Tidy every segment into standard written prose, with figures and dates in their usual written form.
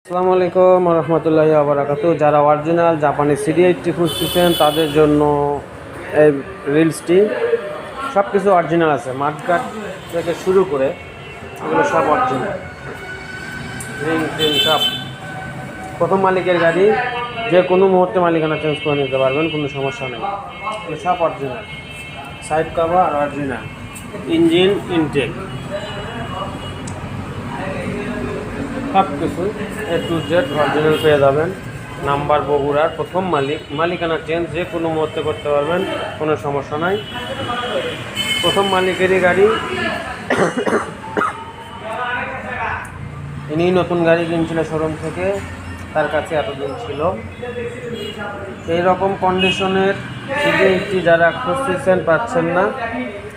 আসসালামু আলাইকুম রহমতুল্লাহি ওয়া বারাকাতুহু। যারা অরিজিনাল জাপানি CD80 খুঁজতেছেন তাদের জন্য এই রিলসটি সব কিছু অরিজিনাল আছে। মাঠঘাট থেকে শুরু করে এগুলো সব অরিজিনাল, রিং টিং সব প্রথম মালিকের গাড়ি, যে কোনো মুহূর্তে মালিকানা চেঞ্জ করে নিতে পারবেন, কোনো সমস্যা নেই। এগুলো সব original, side cover original, engine intake সব কিছু A to Z অরিজিনাল পেয়ে যাবেন। নাম্বার বগুড়ার, প্রথম মালিক, মালিকানা চেঞ্জ যে কোনো মুহূর্তে করতে পারবেন, কোনো সমস্যা নাই। প্রথম মালিকেরই গাড়ি, ইনি নতুন গাড়ি কিনছিল শোরুম থেকে, তার কাছে এতদিন ছিল। এই রকম কন্ডিশনের CD80 যারা খুঁজতেছেন পাচ্ছেন না,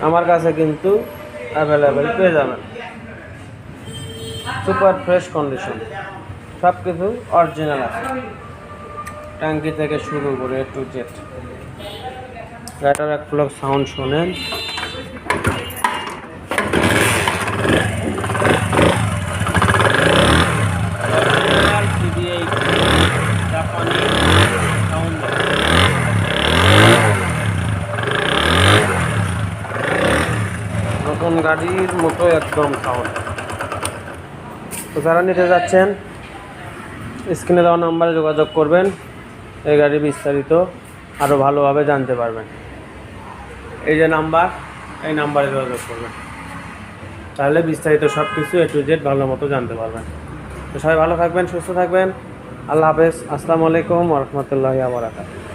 আমার কাছে কিন্তু অ্যাভেলেবেল পেয়ে যাবেন। সুপার ফ্রেশ কন্ডিশন, সব কিছু অরিজিনাল আছে, ট্যাঙ্কি থেকে শুরু করে A to Z। গাড়িটার এক ফ্লক সাউন্ড শোনেন। জাপানি সাউন্ড, নতুন গাড়ির মতো একদম সাউন্ড। তো যারা নিতে যাচ্ছেন স্ক্রিনে দেওয়া নাম্বারে যোগাযোগ করবেন, এই গাড়ি বিস্তারিত আরও ভালোভাবে জানতে পারবেন। এই যে নাম্বার, এই নাম্বারে যোগাযোগ করবেন, তাহলে বিস্তারিত সব কিছু A to Z ভালো মতো জানতে পারবেন। তো সবাই ভালো থাকবেন, সুস্থ থাকবেন। আল্লাহ হাফেজ। আসসালামু আলাইকুম ওয়া রাহমাতুল্লাহি ওয়া বারাকাতুহু।